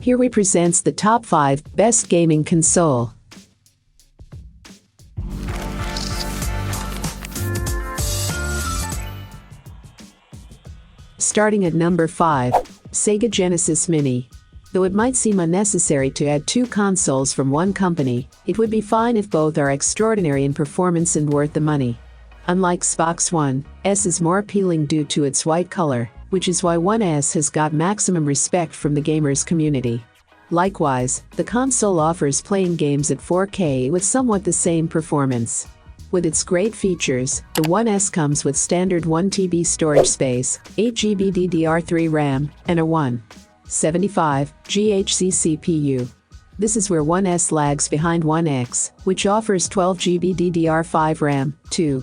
Here we presents the top 5 best gaming console. Starting at number 5, Sega Genesis Mini. Though it might seem unnecessary to add 2 consoles from one company, it would be fine if both are extraordinary in performance and worth the money. Unlike Xbox One, S is more appealing due to its white color, which is why One S has got maximum respect from the gamers community. Likewise, the console offers playing games at 4K with somewhat the same performance. With its great features, the One S comes with standard 1TB storage space, 8GB DDR3 RAM, and a 175 GHz CPU. This is where One S lags behind One X, which offers 12GB DDR5 RAM, 3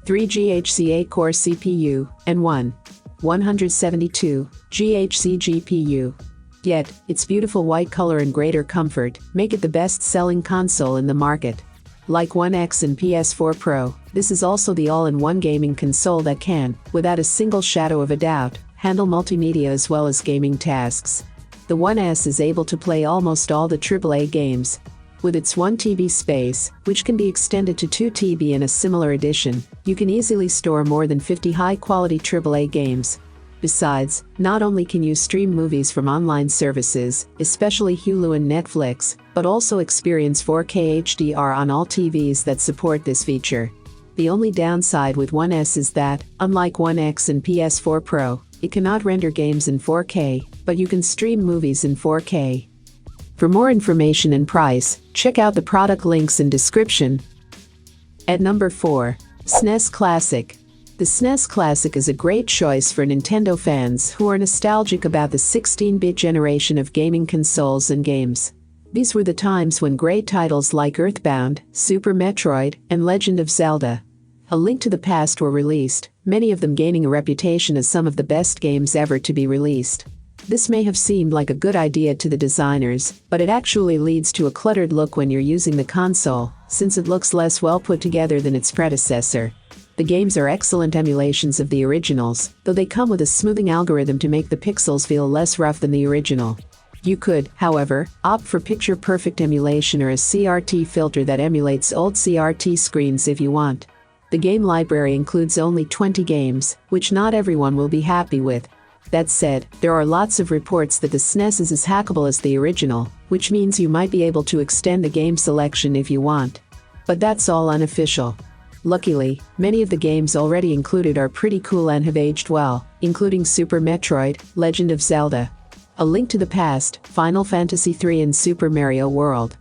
GHz 8-core CPU, and 172 GHz GPU. Yet, its beautiful white color and greater comfort make it the best-selling console in the market. Like One X and PS4 Pro, this is also the all-in-one gaming console that can, without a single shadow of a doubt, handle multimedia as well as gaming tasks. The One S is able to play almost all the AAA games. With its 1TB space, which can be extended to 2TB in a similar edition, you can easily store more than 50 high-quality AAA games. Besides, not only can you stream movies from online services, especially Hulu and Netflix, but also experience 4K HDR on all TVs that support this feature. The only downside with One S is that, unlike One X and PS4 Pro, it cannot render games in 4K, but you can stream movies in 4K. For more information and price, check out the product links in description. At number 4, SNES Classic. The SNES Classic is a great choice for Nintendo fans who are nostalgic about the 16-bit generation of gaming consoles and games. These were the times when great titles like Earthbound, Super Metroid, and Legend of Zelda: A Link to the Past were released, many of them gaining a reputation as some of the best games ever to be released. This may have seemed like a good idea to the designers, but it actually leads to a cluttered look when you're using the console, since it looks less well put together than its predecessor. The games are excellent emulations of the originals, though they come with a smoothing algorithm to make the pixels feel less rough than the original. You could, however, opt for picture-perfect emulation or a CRT filter that emulates old CRT screens if you want. The game library includes only 20 games, which not everyone will be happy with. That said, there are lots of reports that the SNES is as hackable as the original, which means you might be able to extend the game selection if you want. But that's all unofficial. Luckily, many of the games already included are pretty cool and have aged well, including Super Metroid, Legend of Zelda, A Link to the Past, Final Fantasy III, and Super Mario World.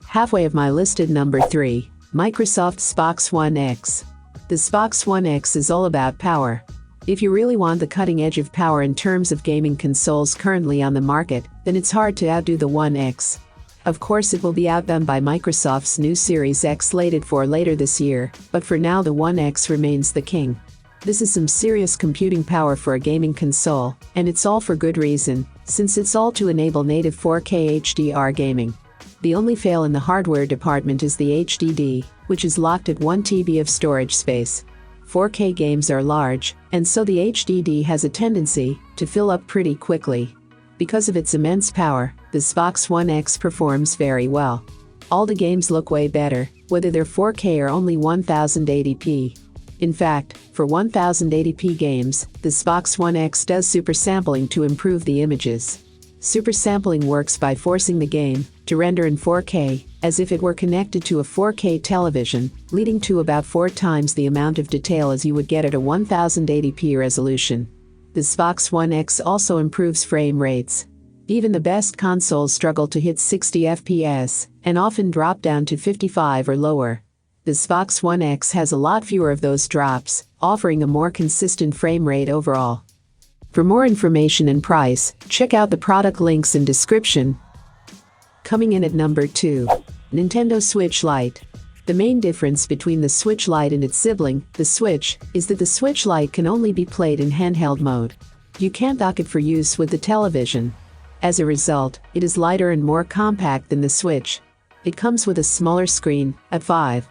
Halfway of my listed number 3, Microsoft Xbox One X. The Xbox One X is all about power. If you really want the cutting edge of power in terms of gaming consoles currently on the market, then it's hard to outdo the One X. Of course, it will be outdone by Microsoft's new Series X slated for later this year, but for now the One X remains the king. This is some serious computing power for a gaming console, and it's all for good reason, since it's all to enable native 4K HDR gaming. The only fail in the hardware department is the HDD, which is locked at 1TB of storage space. 4K games are large, and so the HDD has a tendency to fill up pretty quickly. Because of its immense power, the Xbox One X performs very well. All the games look way better, whether they're 4K or only 1080p. In fact, for 1080p games, the Xbox One X does super sampling to improve the images. Super sampling works by forcing the game to render in 4K, as if it were connected to a 4K television, leading to about 4 times the amount of detail as you would get at a 1080p resolution. The Xbox One X also improves frame rates. Even the best consoles struggle to hit 60 FPS, and often drop down to 55 or lower. The Xbox One X has a lot fewer of those drops, offering a more consistent frame rate overall. For more information and price, check out the product links in description. Coming in at number 2, Nintendo Switch Lite. The main difference between the Switch Lite and its sibling, the Switch, is that the Switch Lite can only be played in handheld mode. You can't dock it for use with the television. As a result, it is lighter and more compact than the Switch. It comes with a smaller screen, at 5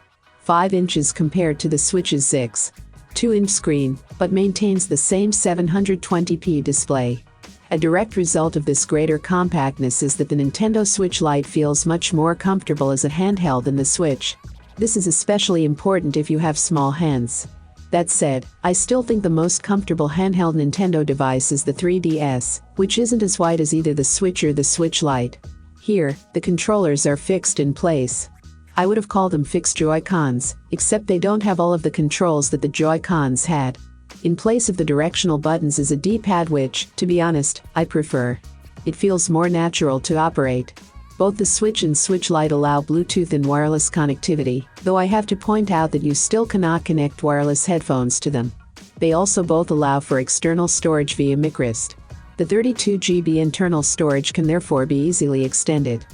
inches compared to the Switch's 6.2-inch screen, but maintains the same 720p display. A direct result of this greater compactness is that the Nintendo Switch Lite feels much more comfortable as a handheld than the Switch. This is especially important if you have small hands. That said, I still think the most comfortable handheld Nintendo device is the 3DS, which isn't as wide as either the Switch or the Switch Lite. Here, the controllers are fixed in place. I would have called them fixed Joy-Cons, except they don't have all of the controls that the Joy-Cons had. In place of the directional buttons is a D-pad which, to be honest, I prefer. It feels more natural to operate. Both the Switch and Switch Lite allow Bluetooth and wireless connectivity, though I have to point out that you still cannot connect wireless headphones to them. They also both allow for external storage via microSD. The 32 GB internal storage can therefore be easily extended.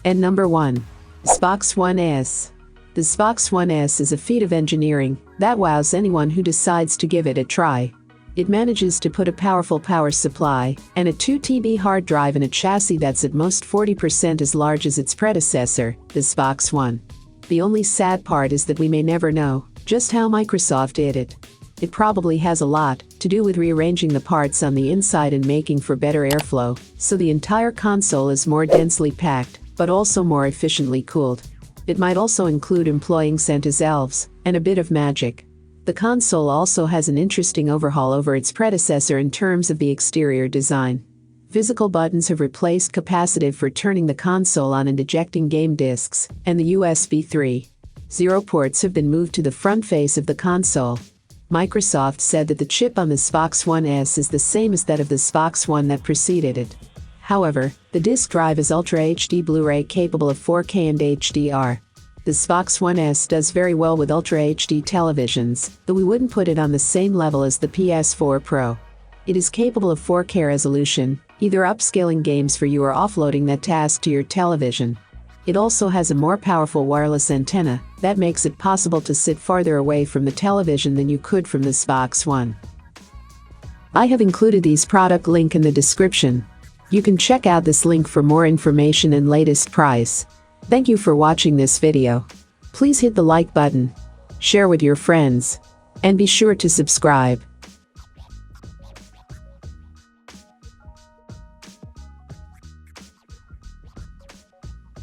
And number 1. Xbox One S. The Xbox One S is a feat of engineering that wows anyone who decides to give it a try. It manages to put a powerful power supply and a 2 TB hard drive in a chassis that's at most 40% as large as its predecessor, the Xbox One. The only sad part is that we may never know just how Microsoft did it. It probably has a lot to do with rearranging the parts on the inside and making for better airflow, so the entire console is more densely packed, but also more efficiently cooled. It might also include employing Santa's elves and a bit of magic. The console also has an interesting overhaul over its predecessor in terms of the exterior design. Physical buttons have replaced capacitive for turning the console on and ejecting game discs, and the USB 3.0 ports have been moved to the front face of the console. Microsoft said that the chip on the Xbox One S is the same as that of the Xbox One that preceded it. However, the disk drive is Ultra HD Blu-ray capable of 4K and HDR. The Xbox One S does very well with Ultra HD televisions, though we wouldn't put it on the same level as the PS4 Pro. It is capable of 4K resolution, either upscaling games for you or offloading that task to your television. It also has a more powerful wireless antenna that makes it possible to sit farther away from the television than you could from the Xbox One. I have included these product link in the description. You can check out this link for more information and latest price. Thank you for watching this video. Please hit the like button, share with your friends, and be sure to subscribe.